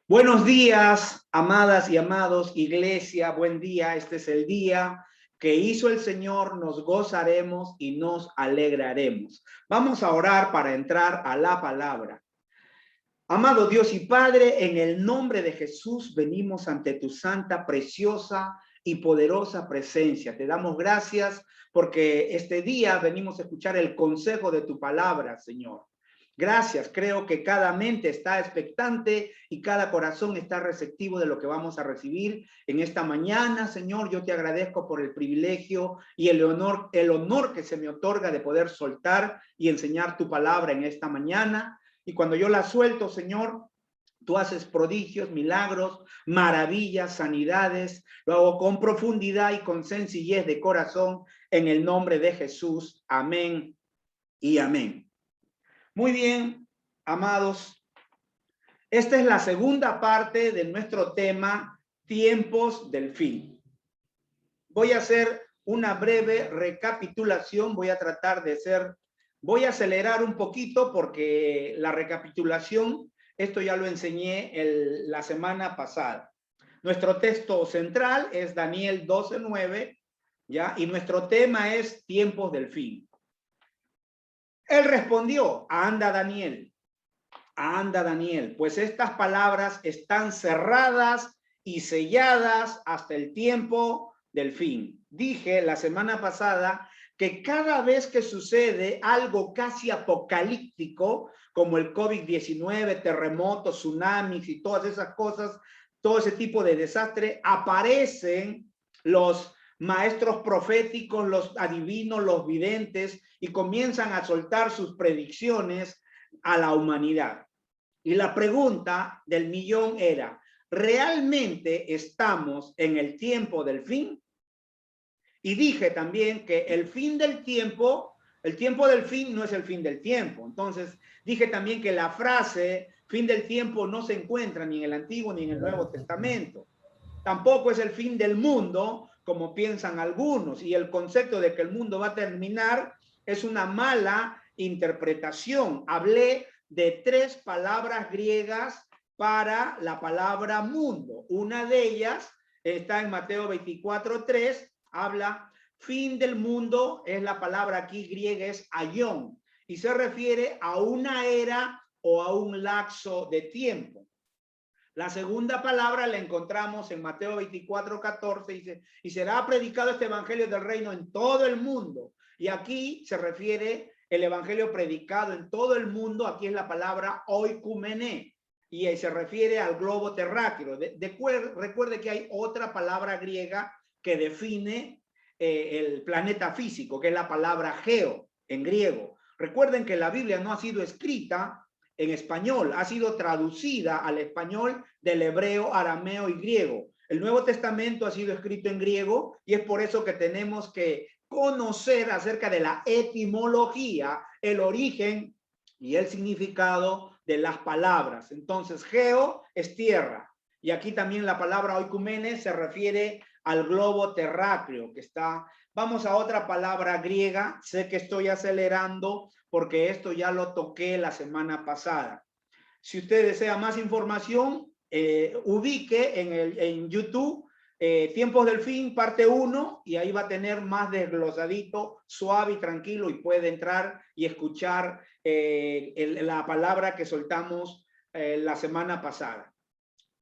Buenos días, amadas y amados, iglesia, buen día. Este es el día que hizo el Señor, nos gozaremos y nos alegraremos. Vamos a orar para entrar a la palabra. Amado Dios y Padre, en el nombre de Jesús venimos ante tu santa, preciosa y poderosa presencia. Te damos gracias porque este día venimos a escuchar el consejo de tu palabra, Señor. Gracias, creo que cada mente está expectante y cada corazón está receptivo de lo que vamos a recibir en esta mañana, Señor. Yo te agradezco por el privilegio y el honor que se me otorga de poder soltar y enseñar tu palabra en esta mañana. Y cuando yo la suelto, Señor, tú haces prodigios, milagros, maravillas, sanidades. Lo hago con profundidad y con sencillez de corazón en el nombre de Jesús. Amén y amén. Muy bien, amados. Esta es la segunda parte de nuestro tema, tiempos del fin. Voy a hacer una breve recapitulación. Voy a tratar de voy a acelerar un poquito porque la recapitulación, esto ya lo enseñé la semana pasada. Nuestro texto central es Daniel 12:9, ¿ya? Y nuestro tema es tiempos del fin. Él respondió, anda Daniel, pues estas palabras están cerradas y selladas hasta el tiempo del fin. Dije la semana pasada que cada vez que sucede algo casi apocalíptico, como el COVID-19, terremotos, tsunamis y todas esas cosas, todo ese tipo de desastre, aparecen los maestros proféticos, los adivinos, los videntes, y comienzan a soltar sus predicciones a la humanidad. Y la pregunta del millón era, ¿realmente estamos en el tiempo del fin? Y dije también que el fin del tiempo, el tiempo del fin no es el fin del tiempo. Entonces, dije también que la frase fin del tiempo no se encuentra ni en el Antiguo ni en el Nuevo Testamento. Tampoco es el fin del mundo, como piensan algunos, y el concepto de que el mundo va a terminar es una mala interpretación. Hablé de 3 palabras griegas para la palabra mundo. Una de ellas está en Mateo 24:3, habla fin del mundo, es la palabra aquí griega, es aion, y se refiere a una era o a un lapso de tiempo. La segunda palabra la encontramos en Mateo 24:14, dice, y será predicado este evangelio del reino en todo el mundo. Y aquí se refiere el evangelio predicado en todo el mundo, aquí es la palabra oikumene, y se refiere al globo terráqueo. Recuerde que hay otra palabra griega que define el planeta físico, que es la palabra geo en griego. Recuerden que la Biblia no ha sido escrita en español, ha sido traducida al español del hebreo, arameo y griego. El Nuevo Testamento ha sido escrito en griego y es por eso que tenemos que conocer acerca de la etimología, el origen y el significado de las palabras. Entonces, geo es tierra. Y aquí también la palabra oikumene se refiere al globo terráqueo que está. Vamos a otra palabra griega. Sé que estoy acelerando porque esto ya lo toqué la semana pasada. Si usted desea más información, ubique en YouTube Tiempos del Fin, parte 1, y ahí va a tener más desglosadito, suave y tranquilo, y puede entrar y escuchar la palabra que soltamos la semana pasada.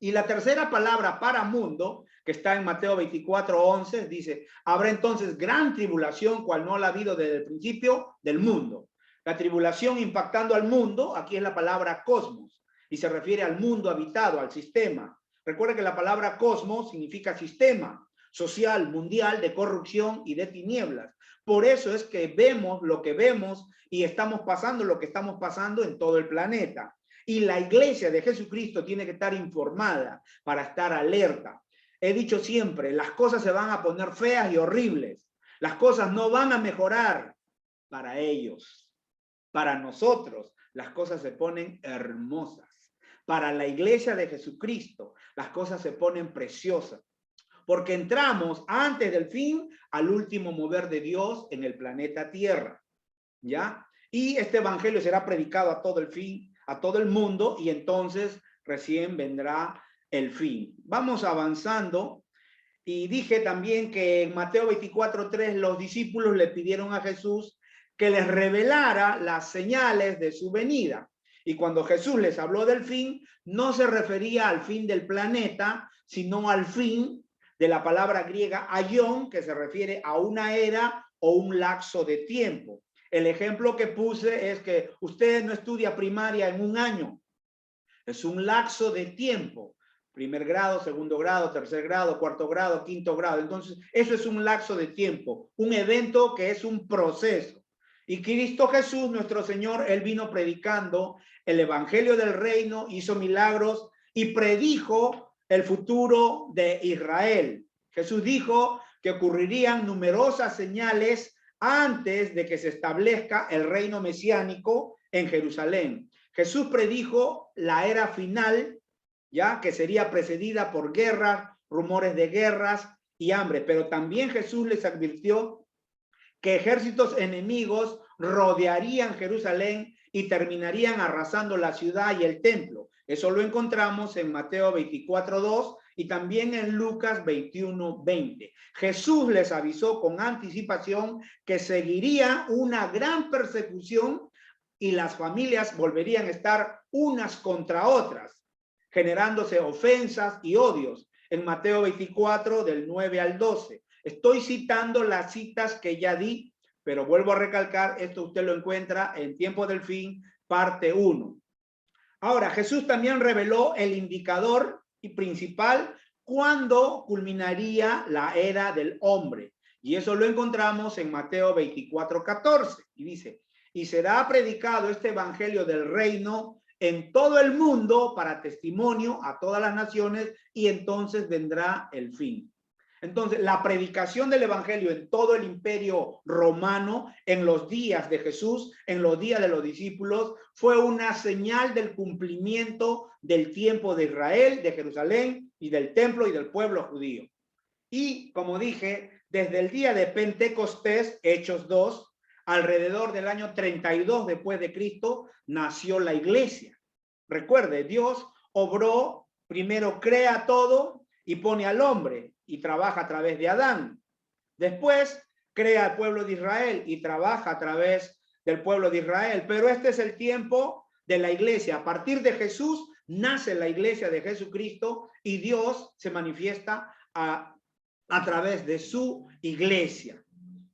Y la tercera palabra para mundo, que está en Mateo 24:11, dice, habrá entonces gran tribulación, cual no la ha habido desde el principio del mundo. La tribulación impactando al mundo, aquí es la palabra cosmos, y se refiere al mundo habitado, al sistema. Recuerda que la palabra cosmos significa sistema social, mundial, de corrupción y de tinieblas. Por eso es que vemos lo que vemos y estamos pasando lo que estamos pasando en todo el planeta. Y la iglesia de Jesucristo tiene que estar informada para estar alerta. He dicho siempre, las cosas se van a poner feas y horribles. Las cosas no van a mejorar para ellos. Para nosotros, las cosas se ponen hermosas. Para la iglesia de Jesucristo, las cosas se ponen preciosas. Porque entramos antes del fin al último mover de Dios en el planeta Tierra. ¿Ya? Y este evangelio será predicado a todo el fin, a todo el mundo, y entonces recién vendrá el fin. Vamos avanzando. Y dije también que en Mateo 24:3 los discípulos le pidieron a Jesús que les revelara las señales de su venida. Y cuando Jesús les habló del fin, no se refería al fin del planeta, sino al fin de la palabra griega aion, que se refiere a una era o un lapso de tiempo. El ejemplo que puse es que usted no estudia primaria en un año, es un lapso de tiempo. Primer grado, segundo grado, tercer grado, cuarto grado, quinto grado. Entonces, eso es un lapso de tiempo, un evento que es un proceso. Y Cristo Jesús, nuestro Señor, Él vino predicando el evangelio del reino, hizo milagros y predijo el futuro de Israel. Jesús dijo que ocurrirían numerosas señales antes de que se establezca el reino mesiánico en Jerusalén. Jesús predijo la era final, ya que sería precedida por guerras, rumores de guerras y hambre. Pero también Jesús les advirtió que ejércitos enemigos rodearían Jerusalén y terminarían arrasando la ciudad y el templo. Eso lo encontramos en Mateo 24:2 y también en Lucas 21:20. Jesús les avisó con anticipación que seguiría una gran persecución y las familias volverían a estar unas contra otras, generándose ofensas y odios. En Mateo 24, del 9 al 12. Estoy citando las citas que ya di, pero vuelvo a recalcar, esto usted lo encuentra en Tiempo del Fin, parte 1. Ahora, Jesús también reveló el indicador y principal cuándo culminaría la era del hombre. Y eso lo encontramos en Mateo 24:14. Y dice, y será predicado este evangelio del reino en todo el mundo para testimonio a todas las naciones y entonces vendrá el fin. Entonces, la predicación del evangelio en todo el imperio romano, en los días de Jesús, en los días de los discípulos, fue una señal del cumplimiento del tiempo de Israel, de Jerusalén y del templo y del pueblo judío. Y, como dije, desde el día de Pentecostés, Hechos 2, alrededor del año 32 después de Cristo, nació la iglesia. Recuerde, Dios obró, primero crea todo y pone al hombre y trabaja a través de Adán. Después crea al pueblo de Israel y trabaja a través del pueblo de Israel. Pero este es el tiempo de la iglesia. A partir de Jesús nace la iglesia de Jesucristo y Dios se manifiesta a través de su iglesia.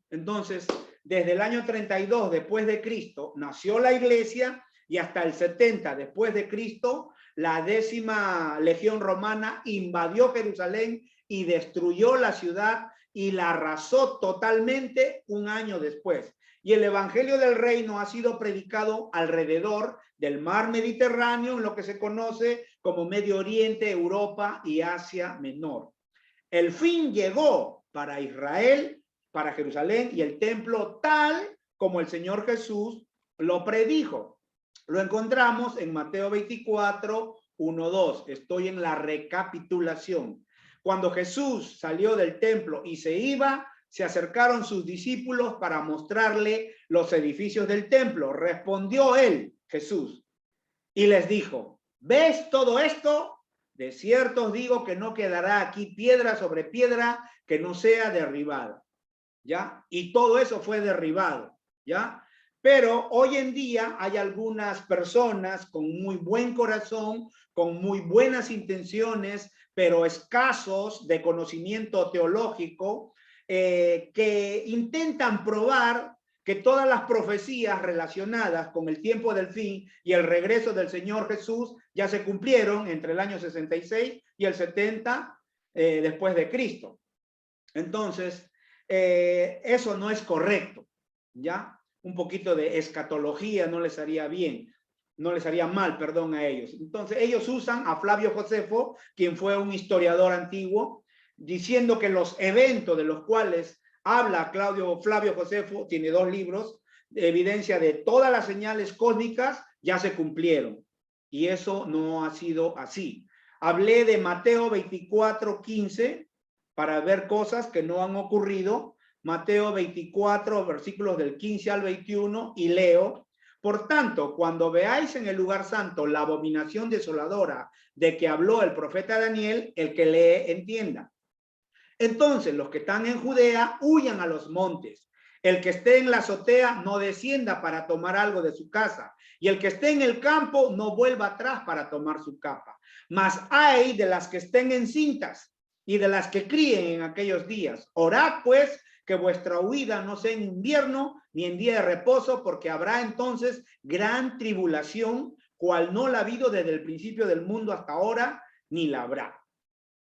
Entonces, desde el año 32 después de Cristo nació la iglesia y hasta el 70 después de Cristo la 10ª legión romana invadió Jerusalén y destruyó la ciudad y la arrasó totalmente un año después. Y el evangelio del reino ha sido predicado alrededor del mar Mediterráneo, en lo que se conoce como Medio Oriente, Europa y Asia Menor. El fin llegó para Israel, para Jerusalén y el templo, tal como el Señor Jesús lo predijo. Lo encontramos en Mateo 24, 1, 2. Estoy en la recapitulación. Cuando Jesús salió del templo y se iba, se acercaron sus discípulos para mostrarle los edificios del templo. Respondió él, Jesús, y les dijo, ¿ves todo esto? De cierto os digo que no quedará aquí piedra sobre piedra que no sea derribada. ¿Ya? Y todo eso fue derribado. ¿Ya? Pero hoy en día hay algunas personas con muy buen corazón, con muy buenas intenciones, pero escasos de conocimiento teológico, que intentan probar que todas las profecías relacionadas con el tiempo del fin y el regreso del Señor Jesús ya se cumplieron entre el año 66 y el 70 después de Cristo. Entonces, eso no es correcto, ¿ya? Un poquito de escatología no les haría bien, no les haría mal, perdón, a ellos. Entonces, ellos usan a Flavio Josefo, quien fue un historiador antiguo, diciendo que los eventos de los cuales habla Flavio Josefo, tiene 2 libros, de evidencia de todas las señales cósmicas ya se cumplieron. Y eso no ha sido así. Hablé de Mateo 24, 15, para ver cosas que no han ocurrido. Mateo 24, versículos del 15 al 21, y leo, Por tanto, cuando veáis en el lugar santo la abominación desoladora de que habló el profeta Daniel, el que lee entienda. Entonces los que están en Judea huyan a los montes. El que esté en la azotea no descienda para tomar algo de su casa, y el que esté en el campo no vuelva atrás para tomar su capa. Mas hay de las que estén encintas y de las que críen en aquellos días. Orad pues que vuestra huida no sea en invierno ni en día de reposo, porque habrá entonces gran tribulación, cual no la ha habido desde el principio del mundo hasta ahora, ni la habrá.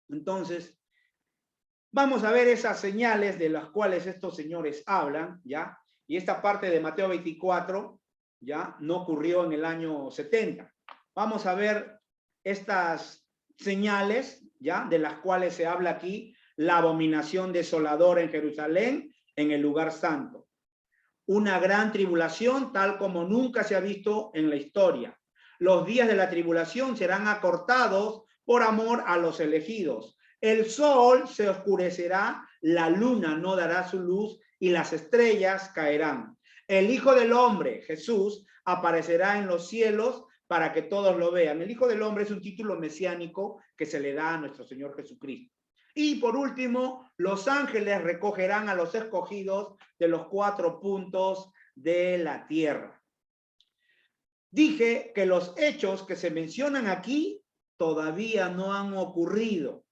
Entonces, vamos a ver esas señales de las cuales estos señores hablan, ¿ya? Y esta parte de Mateo 24, ¿ya? No ocurrió en el año 70. Vamos a ver estas señales, ¿ya? De las cuales se habla aquí, la abominación desoladora en Jerusalén, en el lugar santo. Una gran tribulación, tal como nunca se ha visto en la historia. Los días de la tribulación serán acortados por amor a los elegidos. El sol se oscurecerá, la luna no dará su luz y las estrellas caerán. El Hijo del Hombre, Jesús, aparecerá en los cielos para que todos lo vean. El Hijo del Hombre es un título mesiánico que se le da a nuestro Señor Jesucristo. Y por último, los ángeles recogerán a los escogidos de los 4 puntos de la tierra. Dije que los hechos que se mencionan aquí todavía no han ocurrido,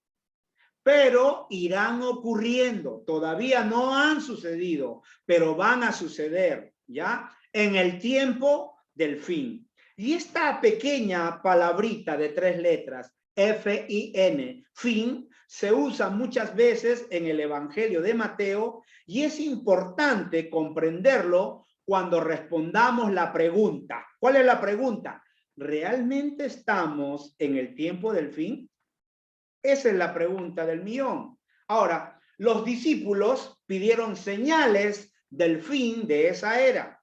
pero irán ocurriendo. Todavía no han sucedido, pero van a suceder, ¿ya? En el tiempo del fin. Y esta pequeña palabrita de 3 letras, F-I-N, fin, se usa muchas veces en el Evangelio de Mateo y es importante comprenderlo cuando respondamos la pregunta. ¿Cuál es la pregunta? ¿Realmente estamos en el tiempo del fin? Esa es la pregunta del millón. Ahora, los discípulos pidieron señales del fin de esa era.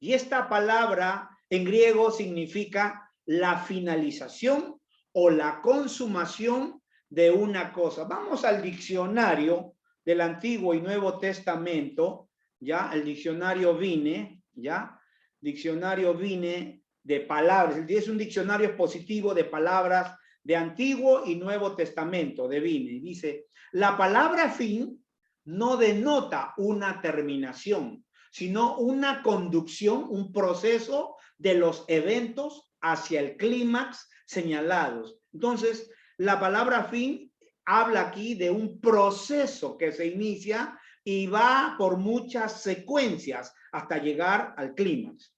Y esta palabra en griego significa la finalización o la consumación de una cosa. Vamos al diccionario del Antiguo y Nuevo Testamento, ¿ya? El diccionario Vine, ¿ya? Diccionario Vine de palabras. Es un diccionario expositivo de palabras de Antiguo y Nuevo Testamento, de Vine. Dice, la palabra fin no denota una terminación, sino una conducción, un proceso de los eventos hacia el clímax señalados. Entonces, la palabra fin habla aquí de un proceso que se inicia y va por muchas secuencias hasta llegar al clímax.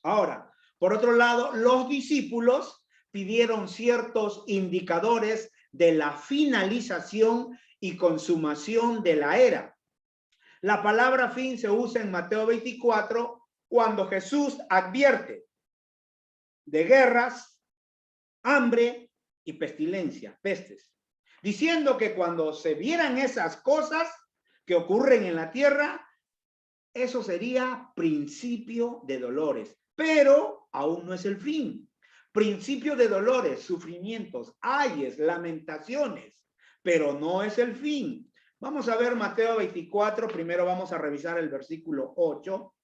Ahora, por otro lado, los discípulos pidieron ciertos indicadores de la finalización y consumación de la era. La palabra fin se usa en Mateo 24 cuando Jesús advierte de guerras, hambre y pestilencia, pestes, diciendo que cuando se vieran esas cosas que ocurren en la tierra, eso sería principio de dolores, pero aún no es el fin. Principio de dolores, sufrimientos, ayes, lamentaciones, pero no es el fin. Vamos a ver Mateo 24, primero vamos a revisar el versículo 8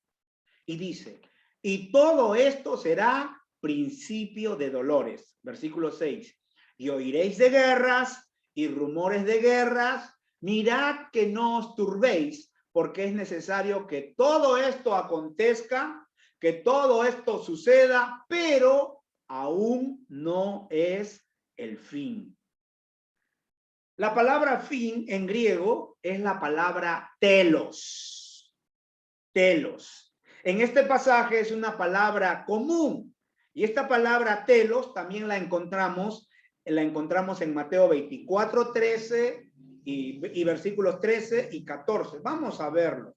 y dice, y todo esto será principio de dolores. Versículo 6, y oiréis de guerras y rumores de guerras, mirad que no os turbéis, porque es necesario que todo esto acontezca, que todo esto suceda, pero aún no es el fin. La palabra fin en griego es la palabra telos. Telos. En este pasaje es una palabra común. Y esta palabra telos también la encontramos en Mateo 24, 13 y versículos 13 y 14. Vamos a verlo.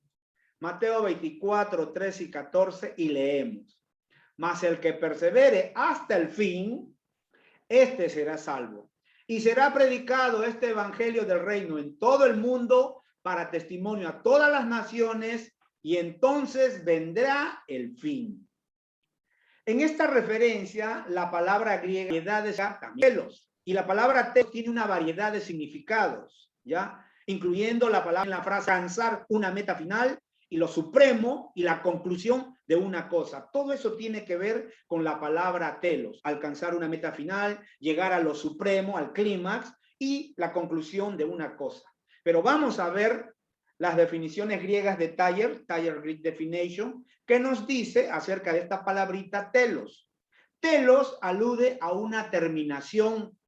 Mateo 24, 13 y 14 y leemos. Mas el que persevere hasta el fin, este será salvo. Y será predicado este evangelio del reino en todo el mundo para testimonio a todas las naciones, y entonces vendrá el fin. En esta referencia, la palabra griega variedades telos, y la palabra telos tiene una variedad de significados, ¿ya? Incluyendo la palabra en la frase alcanzar una meta final y lo supremo y la conclusión de una cosa. Todo eso tiene que ver con la palabra telos, alcanzar una meta final, llegar a lo supremo, al clímax y la conclusión de una cosa. Pero vamos a ver las definiciones griegas de Thayer Greek Definition, que nos dice acerca de esta palabrita telos. Telos alude a una terminación,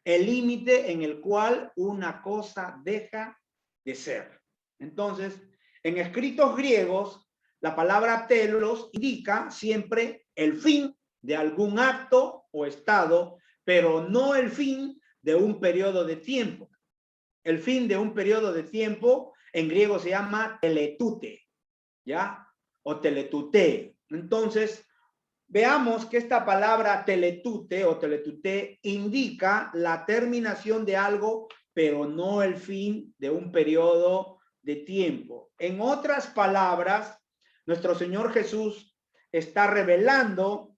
el límite en el cual una cosa deja de ser. Entonces, en escritos griegos, la palabra telos indica siempre el fin de algún acto o estado, pero no el fin de un periodo de tiempo. El fin de un periodo de tiempo en griego se llama teletute, ¿ya? O teletute. Entonces, veamos que esta palabra teletute o teletute indica la terminación de algo, pero no el fin de un periodo de tiempo. En otras palabras, nuestro Señor Jesús está revelando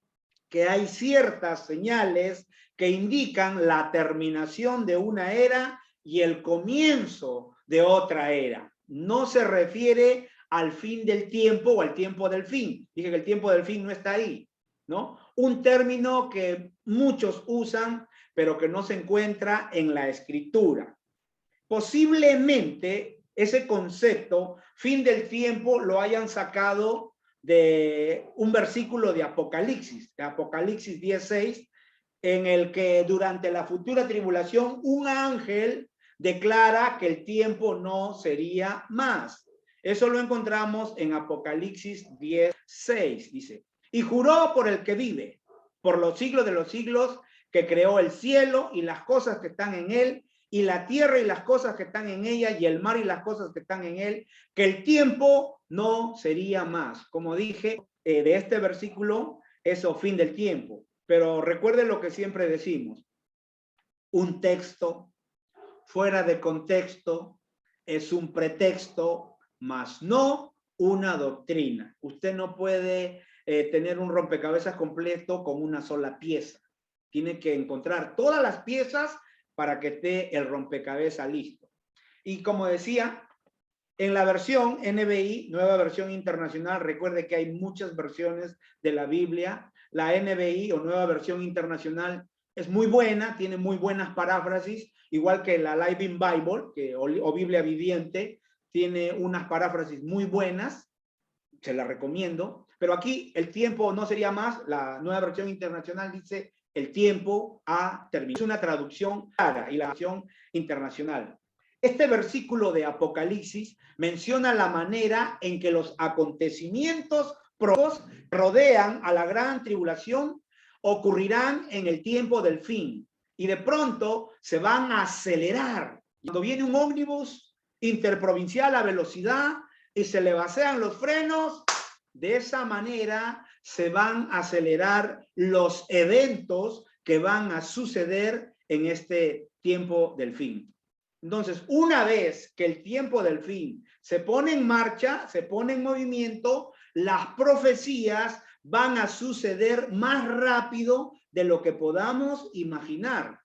que hay ciertas señales que indican la terminación de una era y el comienzo de otra era. No se refiere al fin del tiempo o al tiempo del fin. Dije que el tiempo del fin no está ahí, ¿no? Un término que muchos usan, pero que no se encuentra en la Escritura. Posiblemente ese concepto, fin del tiempo, lo hayan sacado de un versículo de Apocalipsis 10:6, en el que durante la futura tribulación un ángel declara que el tiempo no sería más. Eso lo encontramos en Apocalipsis 10:6, dice: y juró por el que vive, por los siglos de los siglos, que creó el cielo y las cosas que están en él, y la tierra y las cosas que están en ella, y el mar y las cosas que están en él, que el tiempo no sería más. Como dije, de este versículo, eso, fin del tiempo. Pero recuerden lo que siempre decimos: un texto fuera de contexto es un pretexto, mas no una doctrina. Usted no puede tener un rompecabezas completo con una sola pieza. Tiene que encontrar todas las piezas para que esté el rompecabezas listo. Y como decía, en la versión NBI, Nueva Versión Internacional, recuerde que hay muchas versiones de la Biblia. La NBI o Nueva Versión Internacional es muy buena, tiene muy buenas paráfrasis, igual que la Living Bible o Biblia Viviente, tiene unas paráfrasis muy buenas, se la recomiendo. Pero aquí el tiempo no sería más, la Nueva Versión Internacional dice: el tiempo ha terminado. Es una traducción clara y la versión internacional. Este versículo de Apocalipsis menciona la manera en que los acontecimientos rodean a la gran tribulación ocurrirán en el tiempo del fin y de pronto se van a acelerar. Cuando viene un ómnibus interprovincial a velocidad y se le vacían los frenos, de esa manera se van a acelerar los eventos que van a suceder en este tiempo del fin. Entonces, una vez que el tiempo del fin se pone en marcha, se pone en movimiento, las profecías van a suceder más rápido de lo que podamos imaginar.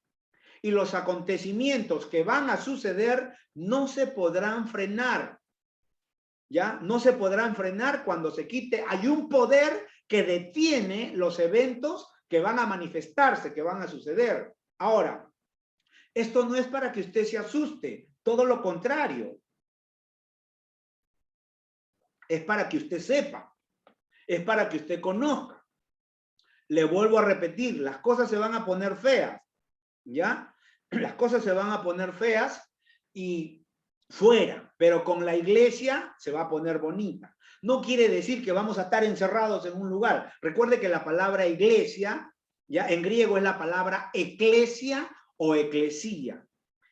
Y los acontecimientos que van a suceder no se podrán frenar. ¿Ya? No se podrán frenar cuando se quite. Hay un poder que detiene los eventos que van a manifestarse, que van a suceder. Ahora, esto no es para que usted se asuste, todo lo contrario. Es para que usted sepa, es para que usted conozca. Le vuelvo a repetir, las cosas se van a poner feas, ¿ya? Las cosas se van a poner feas y fuera, pero con la iglesia se va a poner bonita. No quiere decir que vamos a estar encerrados en un lugar. Recuerde que la palabra iglesia, ya en griego, es la palabra eclesia o eclesía.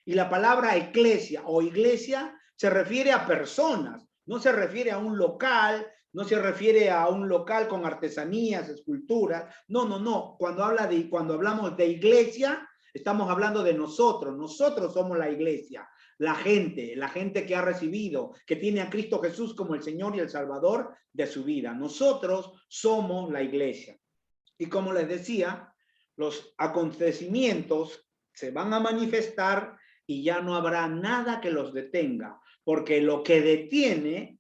Y la palabra eclesia o iglesia se refiere a personas, no se refiere a un local, no se refiere a un local con artesanías, esculturas. No, no, no. Cuando hablamos de iglesia, estamos hablando de nosotros. Nosotros somos la iglesia. La gente que ha recibido, que tiene a Cristo Jesús como el Señor y el Salvador de su vida. Nosotros somos la iglesia. Y como les decía, los acontecimientos se van a manifestar y ya no habrá nada que los detenga, porque lo que detiene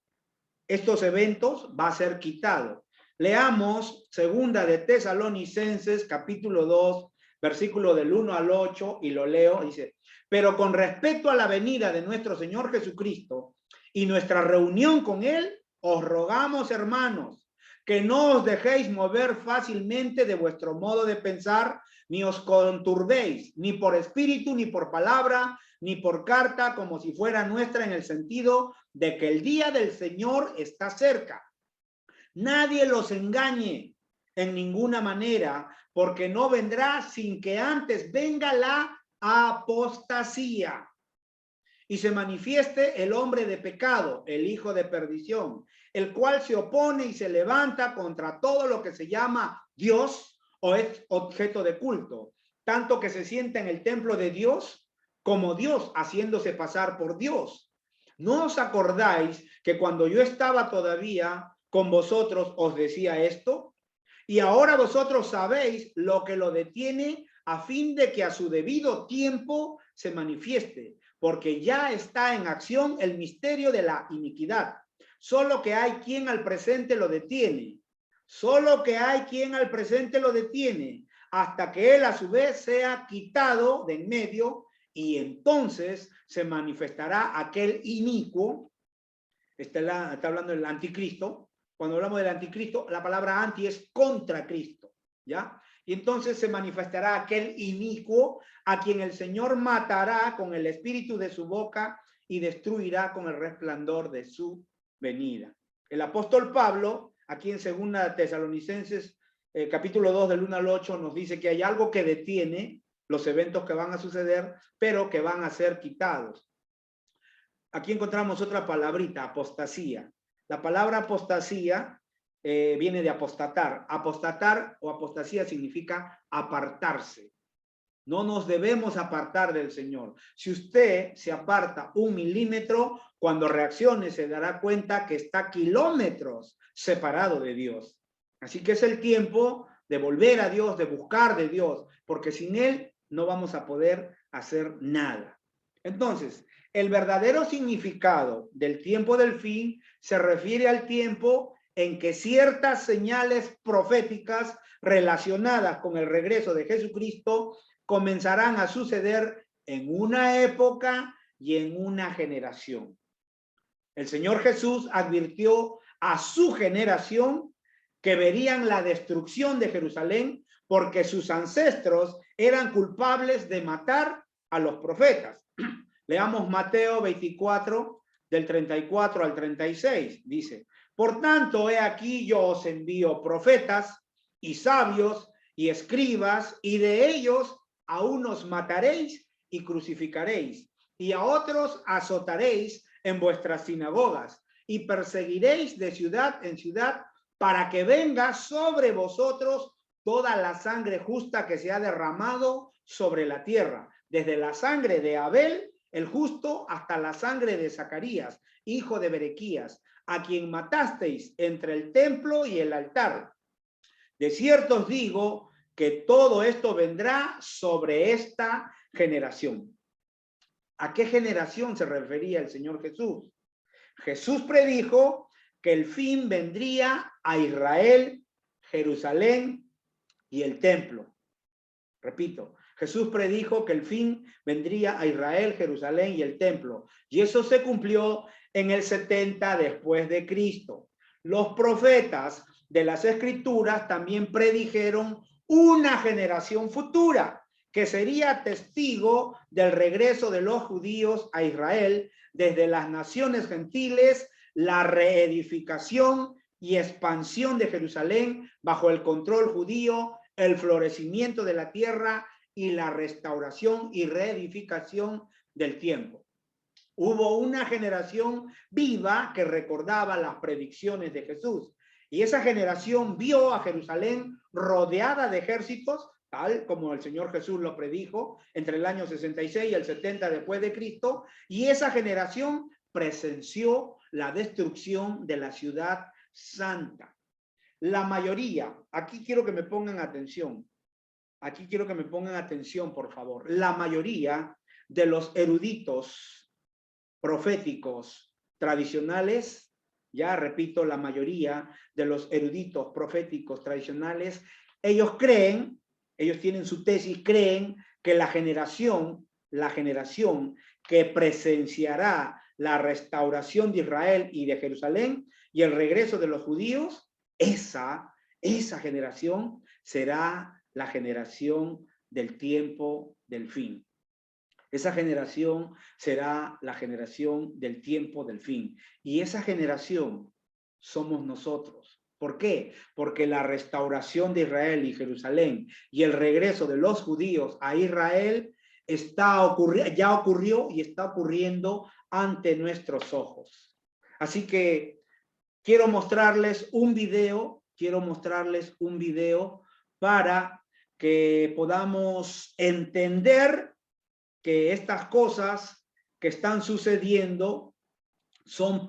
estos eventos va a ser quitado. Leamos segunda de Tesalonicenses, capítulo 2, versículo del 1 al 8, y lo leo, dice: pero con respecto a la venida de nuestro Señor Jesucristo y nuestra reunión con Él, os rogamos, hermanos, que no os dejéis mover fácilmente de vuestro modo de pensar, ni os conturbéis, ni por espíritu, ni por palabra, ni por carta, como si fuera nuestra, en el sentido de que el día del Señor está cerca. Nadie los engañe en ninguna manera, porque no vendrá sin que antes venga la apostasía y se manifieste el hombre de pecado, el hijo de perdición, el cual se opone y se levanta contra todo lo que se llama Dios o es objeto de culto, tanto que se sienta en el templo de Dios como Dios, haciéndose pasar por Dios. ¿No os acordáis que cuando yo estaba todavía con vosotros os decía esto? Y ahora vosotros sabéis lo que lo detiene, a fin de que a su debido tiempo se manifieste, porque ya está en acción el misterio de la iniquidad. Solo que hay quien al presente lo detiene. Solo que hay quien al presente lo detiene, hasta que él a su vez sea quitado de en medio, y entonces se manifestará aquel inicuo. Está hablando del anticristo. Cuando hablamos del anticristo, la palabra anti es contra Cristo, ¿ya? Y entonces se manifestará aquel inicuo a quien el Señor matará con el espíritu de su boca y destruirá con el resplandor de su venida. El apóstol Pablo, aquí en segunda Tesalonicenses, capítulo 2, del 1 al 8, nos dice que hay algo que detiene los eventos que van a suceder, pero que van a ser quitados. Aquí encontramos otra palabrita, apostasía. La palabra apostasía viene de apostatar. Apostatar o apostasía significa apartarse. No nos debemos apartar del Señor. Si usted se aparta 1 milímetro, cuando reaccione se dará cuenta que está kilómetros separado de Dios. Así que es el tiempo de volver a Dios, de buscar de Dios, porque sin Él no vamos a poder hacer nada. Entonces, el verdadero significado del tiempo del fin se refiere al tiempo en que ciertas señales proféticas relacionadas con el regreso de Jesucristo comenzarán a suceder en una época y en una generación. El Señor Jesús advirtió a su generación que verían la destrucción de Jerusalén porque sus ancestros eran culpables de matar a los profetas. Leamos Mateo 24, del 34 al 36. Dice: por tanto, he aquí yo os envío profetas y sabios y escribas, y de ellos a unos mataréis y crucificaréis, y a otros azotaréis en vuestras sinagogas, y perseguiréis de ciudad en ciudad, para que venga sobre vosotros toda la sangre justa que se ha derramado sobre la tierra, desde la sangre de Abel el justo hasta la sangre de Zacarías, hijo de Berequías, a quien matasteis entre el templo y el altar. De cierto os digo que todo esto vendrá sobre esta generación. ¿A qué generación se refería el Señor Jesús? Jesús predijo que el fin vendría a Israel, Jerusalén y el templo. Repito, Jesús predijo que el fin vendría a Israel, Jerusalén y el templo. Y eso se cumplió en el 70 después de Cristo. Los profetas de las Escrituras también predijeron una generación futura que sería testigo del regreso de los judíos a Israel desde las naciones gentiles, la reedificación y expansión de Jerusalén bajo el control judío, el florecimiento de la tierra y la restauración y reedificación del tiempo. Hubo una generación viva que recordaba las predicciones de Jesús, y esa generación vio a Jerusalén rodeada de ejércitos, tal como el Señor Jesús lo predijo entre el año 66 y el 70 después de Cristo, y esa generación presenció la destrucción de la ciudad santa. La mayoría, aquí quiero que me pongan atención, por favor. La mayoría de los eruditos proféticos tradicionales ya repito, la mayoría de los eruditos proféticos tradicionales, ellos tienen su tesis, creen que la generación que presenciará la restauración de Israel y de Jerusalén y el regreso de los judíos, esa generación será la generación del tiempo del fin. Esa generación será la generación del tiempo del fin. Y esa generación somos nosotros. ¿Por qué? Porque la restauración de Israel y Jerusalén y el regreso de los judíos a Israel ya ocurrió y está ocurriendo ante nuestros ojos. Así que quiero mostrarles un video para que podamos entender que estas cosas que están sucediendo somos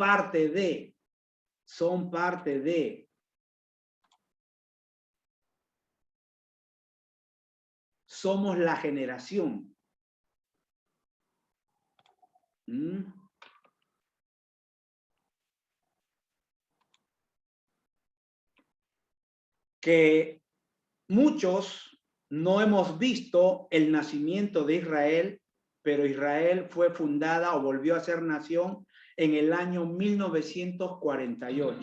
la generación. Que muchos no hemos visto el nacimiento de Israel, pero Israel fue fundada o volvió a ser nación en el año 1948.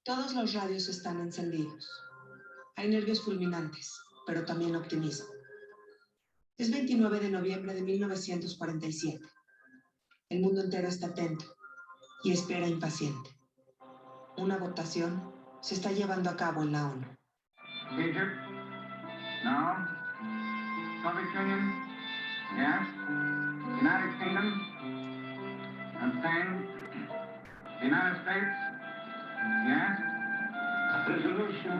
Todos los radios están encendidos. Hay nervios fulminantes, pero también optimismo. Es 29 de noviembre de 1947. El mundo entero está atento y espera impaciente. Una votación se está llevando a cabo en la ONU. Egypt? No. Soviet Union? Yes. United Kingdom? And Spain? The United States? Yes. Resolution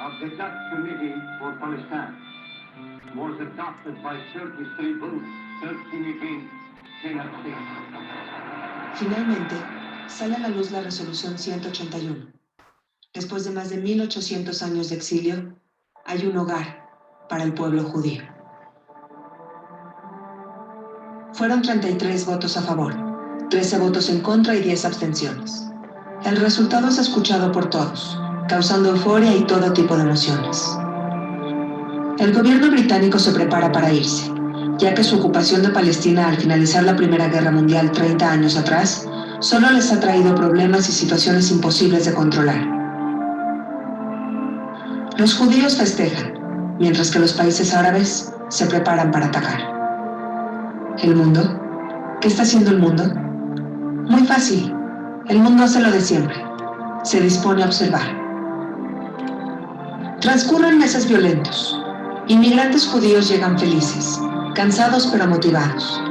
of the Dutch Committee for Palestine was adopted by 33 votes, 13 against, 10 abstained. Finalmente, sale a la luz la resolución 181. Después de más de 1800 años de exilio, hay un hogar para el pueblo judío. Fueron 33 votos a favor, 13 votos en contra y 10 abstenciones. El resultado es escuchado por todos, causando euforia y todo tipo de emociones. El gobierno británico se prepara para irse, ya que su ocupación de Palestina al finalizar la Primera Guerra Mundial 30 años atrás, solo les ha traído problemas y situaciones imposibles de controlar. Los judíos festejan, mientras que los países árabes se preparan para atacar. ¿El mundo? ¿Qué está haciendo el mundo? Muy fácil. El mundo hace lo de siempre. Se dispone a observar. Transcurren meses violentos. Inmigrantes judíos llegan felices, cansados pero motivados.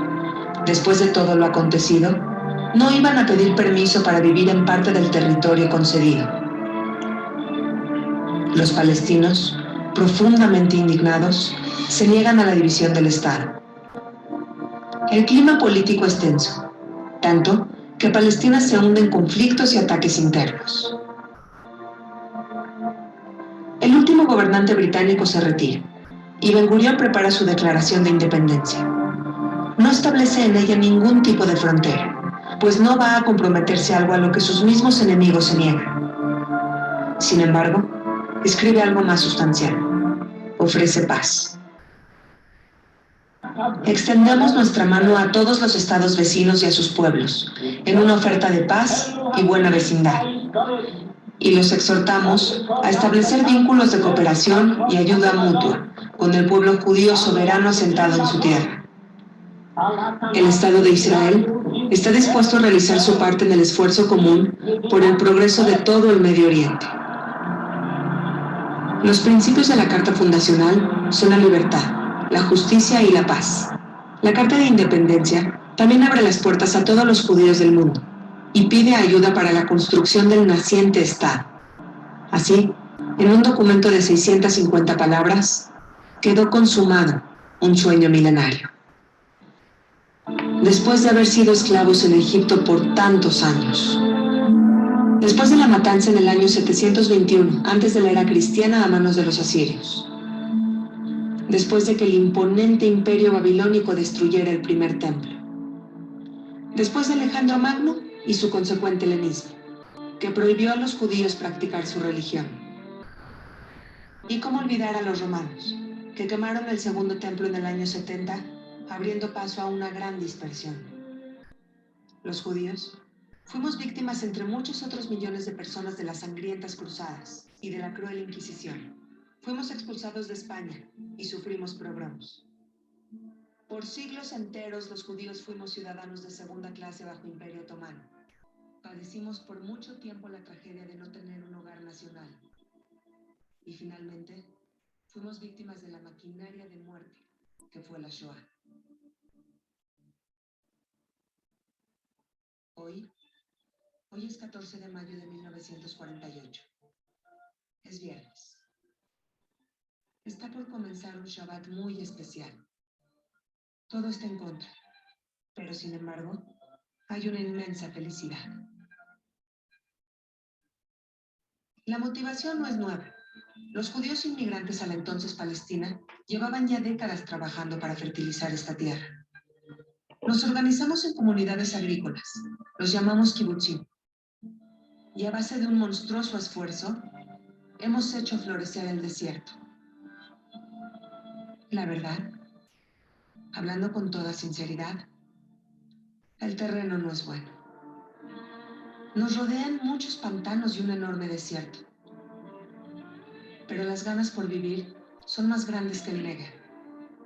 Después de todo lo acontecido, no iban a pedir permiso para vivir en parte del territorio concedido. Los palestinos, profundamente indignados, se niegan a la división del Estado. El clima político es tenso, tanto que Palestina se hunde en conflictos y ataques internos. El último gobernante británico se retira y Ben Gurión prepara su declaración de independencia. No establece en ella ningún tipo de frontera, pues no va a comprometerse algo a lo que sus mismos enemigos se niegan. Sin embargo, escribe algo más sustancial. Ofrece paz. Extendemos nuestra mano a todos los estados vecinos y a sus pueblos, en una oferta de paz y buena vecindad. Y los exhortamos a establecer vínculos de cooperación y ayuda mutua con el pueblo judío soberano asentado en su tierra. El Estado de Israel está dispuesto a realizar su parte en el esfuerzo común por el progreso de todo el Medio Oriente. Los principios de la Carta Fundacional son la libertad, la justicia y la paz. La Carta de Independencia también abre las puertas a todos los judíos del mundo y pide ayuda para la construcción del naciente Estado. Así, en un documento de 650 palabras, quedó consumado un sueño milenario. Después de haber sido esclavos en Egipto por tantos años, después de la matanza en el año 721, antes de la era cristiana a manos de los asirios, después de que el imponente imperio babilónico destruyera el primer templo. Después de Alejandro Magno y su consecuente helenismo, que prohibió a los judíos practicar su religión. Y cómo olvidar a los romanos, que quemaron el segundo templo en el año 70, abriendo paso a una gran dispersión. Los judíos fuimos víctimas entre muchos otros millones de personas de las sangrientas cruzadas y de la cruel Inquisición. Fuimos expulsados de España y sufrimos pogromos. Por siglos enteros los judíos fuimos ciudadanos de segunda clase bajo Imperio Otomano. Padecimos por mucho tiempo la tragedia de no tener un hogar nacional. Y finalmente, fuimos víctimas de la maquinaria de muerte que fue la Shoah. Hoy es 14 de mayo de 1948. Es viernes. Está por comenzar un Shabbat muy especial. Todo está en contra, pero sin embargo, hay una inmensa felicidad. La motivación no es nueva. Los judíos inmigrantes a la entonces Palestina llevaban ya décadas trabajando para fertilizar esta tierra. Nos organizamos en comunidades agrícolas, los llamamos kibutzim, y a base de un monstruoso esfuerzo, hemos hecho florecer el desierto. La verdad, hablando con toda sinceridad, el terreno no es bueno. Nos rodean muchos pantanos y un enorme desierto. Pero las ganas por vivir son más grandes que el Negev,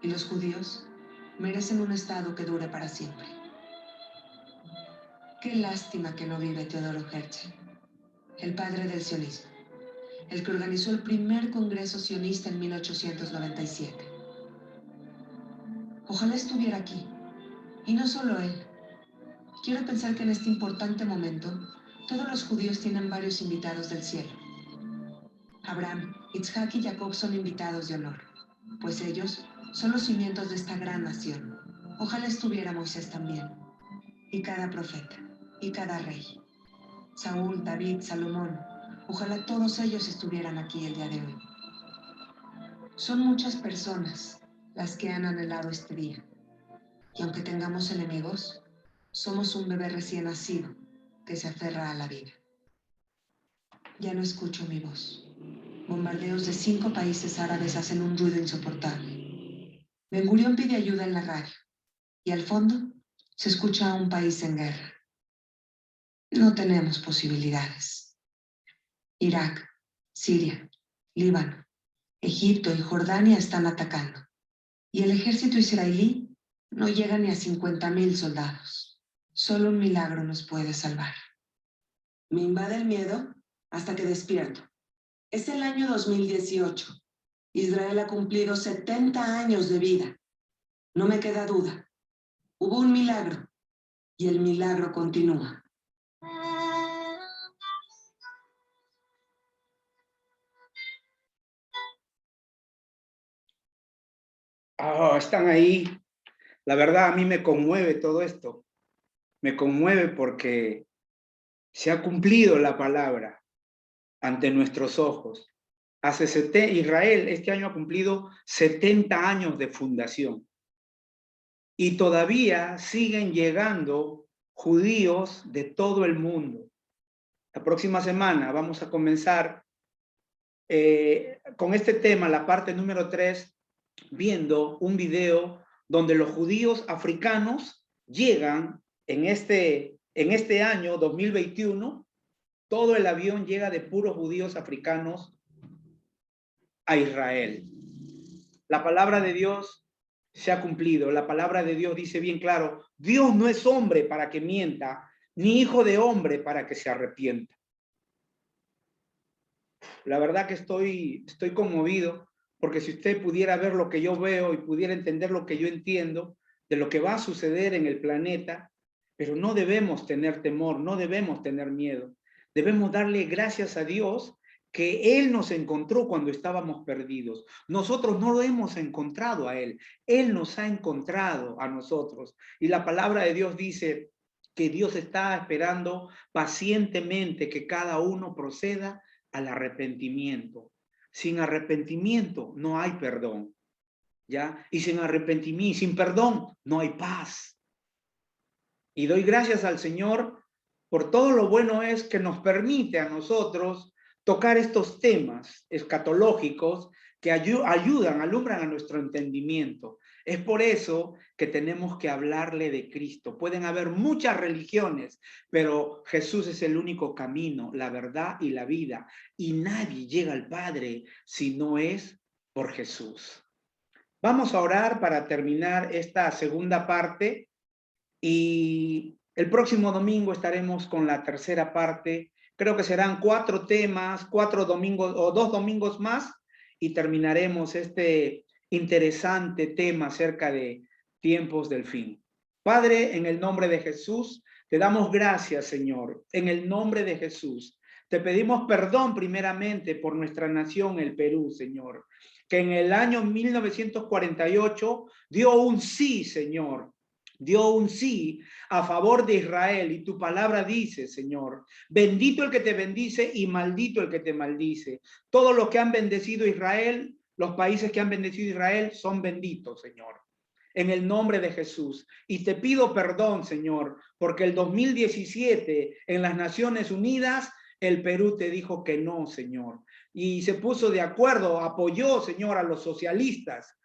y los judíos merecen un estado que dure para siempre. Qué lástima que no vive Teodoro Herzl, el padre del sionismo, el que organizó el primer congreso sionista en 1897. Ojalá estuviera aquí, y no solo él. Quiero pensar que en este importante momento, todos los judíos tienen varios invitados del cielo. Abraham, Isaac y Jacob son invitados de honor, pues ellos son los cimientos de esta gran nación. Ojalá estuviera Moisés también, y cada profeta, y cada rey. Saúl, David, Salomón, ojalá todos ellos estuvieran aquí el día de hoy. Son muchas personas las que han anhelado este día, y aunque tengamos enemigos, somos un bebé recién nacido que se aferra a la vida. Ya no escucho mi voz. Bombardeos de 5 países árabes hacen un ruido insoportable. Ben Gurión pide ayuda en la radio, y al fondo se escucha a un país en guerra. No tenemos posibilidades. Irak, Siria, Líbano, Egipto y Jordania están atacando, y el ejército israelí no llega ni a 50,000 soldados. Solo un milagro nos puede salvar. Me invade el miedo hasta que despierto. Es el año 2018. Israel ha cumplido 70 años de vida. No me queda duda. Hubo un milagro y el milagro continúa. Están ahí. La verdad, a mí me conmueve todo esto. Me conmueve porque se ha cumplido la palabra ante nuestros ojos. Israel este año ha cumplido 70 años de fundación. Y todavía siguen llegando judíos de todo el mundo. La próxima semana vamos a comenzar con este tema, la parte número 3, viendo un video donde los judíos africanos llegan en este año 2021, todo el avión llega de puros judíos africanos a Israel. La palabra de Dios se ha cumplido. La palabra de Dios dice bien claro, Dios no es hombre para que mienta, ni hijo de hombre para que se arrepienta. La verdad que estoy conmovido, porque si usted pudiera ver lo que yo veo y pudiera entender lo que yo entiendo de lo que va a suceder en el planeta, pero no debemos tener temor, no debemos tener miedo. Debemos darle gracias a Dios que Él nos encontró cuando estábamos perdidos. Nosotros no lo hemos encontrado a Él, Él nos ha encontrado a nosotros. Y la palabra de Dios dice que Dios está esperando pacientemente que cada uno proceda al arrepentimiento. Sin arrepentimiento no hay perdón. ¿ya? Y sin arrepentimiento, sin perdón, no hay paz. Y doy gracias al Señor por todo lo bueno es que nos permite a nosotros tocar estos temas escatológicos que ayudan, alumbran a nuestro entendimiento. Es por eso que tenemos que hablarle de Cristo. Pueden haber muchas religiones, pero Jesús es el único camino, la verdad y la vida. Y nadie llega al Padre si no es por Jesús. Vamos a orar para terminar esta segunda parte y el próximo domingo estaremos con la tercera parte. Creo que serán 4 temas, 4 domingos o 2 domingos más y terminaremos este interesante tema acerca de tiempos del fin. Padre, en el nombre de Jesús, te damos gracias, Señor. En el nombre de Jesús, te pedimos perdón primeramente por nuestra nación, el Perú, Señor, que en el año 1948 dio un sí, Señor. Dio un sí a favor de Israel y tu palabra dice, Señor, bendito el que te bendice y maldito el que te maldice. Todos los que han bendecido a Israel, los países que han bendecido a Israel son benditos, Señor. En el nombre de Jesús. Y te pido perdón, Señor, porque el 2017 en las Naciones Unidas el Perú te dijo que no, Señor. Y se puso de acuerdo, apoyó, Señor, a los socialistas,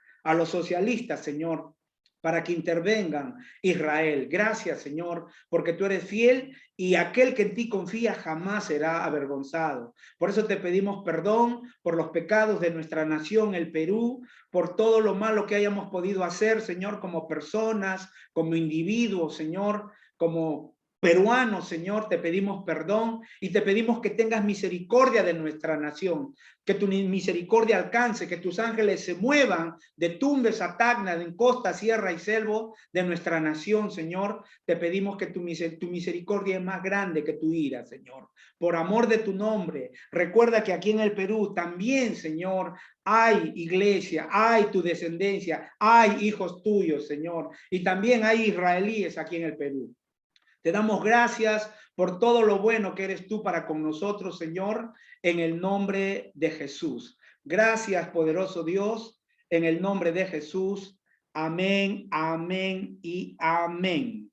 Señor, para que intervengan Israel. Gracias, Señor, porque tú eres fiel y aquel que en ti confía jamás será avergonzado. Por eso te pedimos perdón por los pecados de nuestra nación, el Perú, por todo lo malo que hayamos podido hacer, Señor, como personas, como individuos, Señor, como peruanos, Señor, te pedimos perdón y te pedimos que tengas misericordia de nuestra nación, que tu misericordia alcance, que tus ángeles se muevan de Tumbes a Tacna, en costa, sierra y selvo de nuestra nación, Señor. Te pedimos que tu misericordia es más grande que tu ira, Señor. Por amor de tu nombre, recuerda que aquí en el Perú también, Señor, hay iglesia, hay tu descendencia, hay hijos tuyos, Señor, y también hay israelíes aquí en el Perú. Te damos gracias por todo lo bueno que eres tú para con nosotros, Señor, en el nombre de Jesús. Gracias, poderoso Dios, en el nombre de Jesús. Amén, amén y amén.